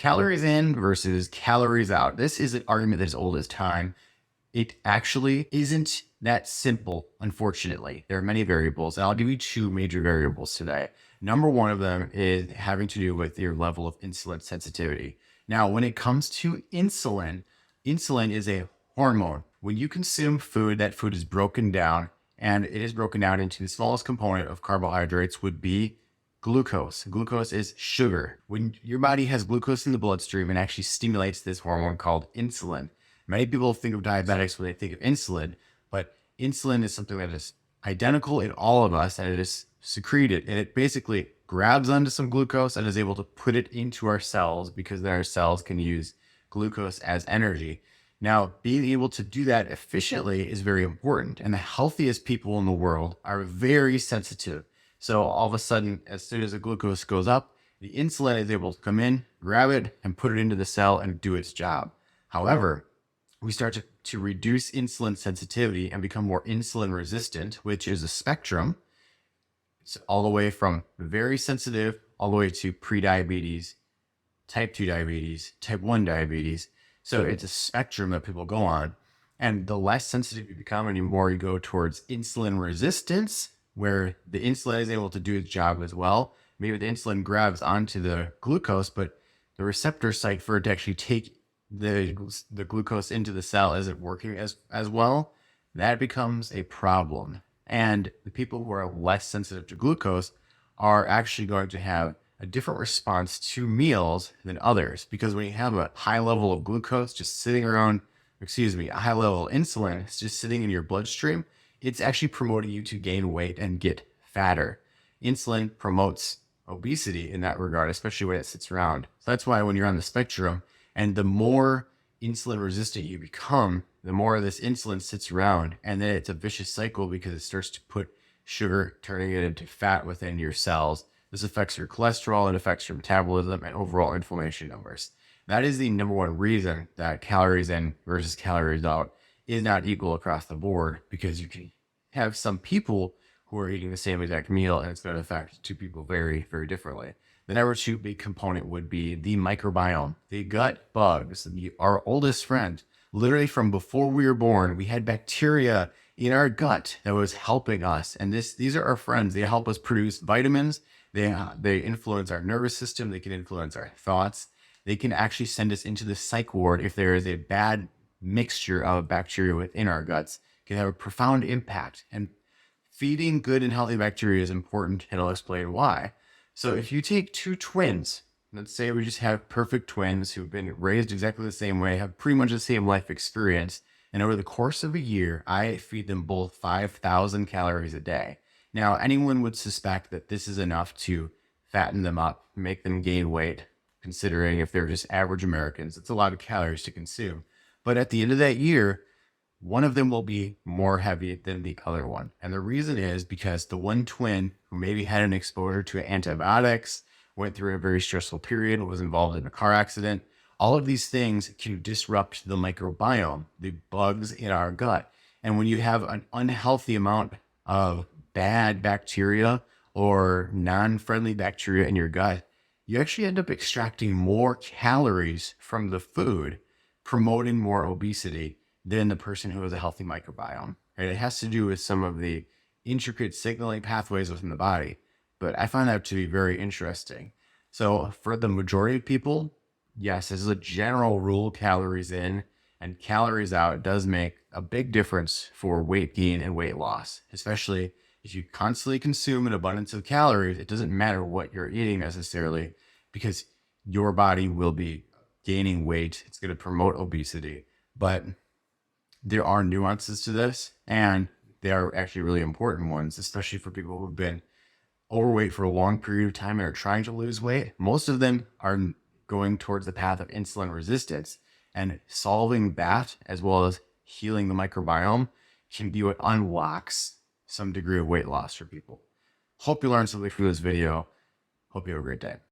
Calories in versus calories out. This is an argument that is old as time. It actually isn't that simple, unfortunately. There are many variables, and I'll give you two major variables today. Number one of them is having to do with your level of insulin sensitivity. Now, when it comes to insulin, insulin is a hormone. When you consume food, that food is broken down, and it is broken down into the smallest component of carbohydrates would be glucose. Glucose is sugar. When your body has glucose in the bloodstream, it actually stimulates this hormone called insulin. Many people think of diabetics when they think of insulin, but insulin is something that is identical in all of us, and it is secreted, and it basically grabs onto some glucose and is able to put it into our cells because then our cells can use glucose as energy. Now, being able to do that efficiently is very important, and the healthiest people in the world are very sensitive. So all of a sudden, as soon as the glucose goes up, the insulin is able to come in, grab it, and put it into the cell and do its job. However, we start to reduce insulin sensitivity and become more insulin resistant, which is a spectrum. It's all the way from very sensitive all the way to prediabetes, type 2 diabetes, type 1 diabetes. So it's a spectrum that people go on. And the less sensitive you become and the more you go towards insulin resistance, where the insulin is able to do its job as well. Maybe the insulin grabs onto the glucose, but the receptor site for it to actually take the glucose into the cell isn't working as well. That becomes a problem. And the people who are less sensitive to glucose are actually going to have a different response to meals than others, because when you have a high level of glucose just sitting around, a high level of insulin, it's just sitting in your bloodstream, it's actually promoting you to gain weight and get fatter. Insulin promotes obesity in that regard, especially when it sits around. So that's why when you're on the spectrum, and the more insulin resistant you become, the more this insulin sits around, and then it's a vicious cycle because it starts to put sugar, turning it into fat within your cells. This affects your cholesterol, it affects your metabolism and overall inflammation numbers. That is the number one reason that calories in versus calories out is not equal across the board, because you can have some people who are eating the same exact meal and it's going to affect two people very, very differently. The number two big component would be the microbiome, the gut bugs, our oldest friend. Literally from before we were born, we had bacteria in our gut that was helping us. And these are our friends. They help us produce vitamins. They influence our nervous system. They can influence our thoughts. They can actually send us into the psych ward if there is a bad mixture of bacteria within our guts. It can have a profound impact. And feeding good and healthy bacteria is important, and I'll explain why. So if you take two twins, let's say we just have perfect twins who've been raised exactly the same way, have pretty much the same life experience, and over the course of a year, I feed them both 5,000 calories a day. Now, anyone would suspect that this is enough to fatten them up, make them gain weight, considering if they're just average Americans, it's a lot of calories to consume. But at the end of that year, one of them will be more heavy than the other one. And the reason is because the one twin who maybe had an exposure to antibiotics, went through a very stressful period, was involved in a car accident, all of these things can disrupt the microbiome, the bugs in our gut. And when you have an unhealthy amount of bad bacteria or non-friendly bacteria in your gut, you actually end up extracting more calories from the food, promoting more obesity than the person who has a healthy microbiome. Right? It has to do with some of the intricate signaling pathways within the body, but I find that to be very interesting. So for the majority of people, yes, as a general rule, calories in and calories out does make a big difference for weight gain and weight loss, especially if you constantly consume an abundance of calories. It doesn't matter what you're eating necessarily, because your body will be gaining weight. It's going to promote obesity, but there are nuances to this, and they are actually really important ones, especially for people who've been overweight for a long period of time and are trying to lose weight. Most of them are going towards the path of insulin resistance, and solving that as well as healing the microbiome can be what unlocks some degree of weight loss for people. Hope you learned something from this video. Hope you have a great day.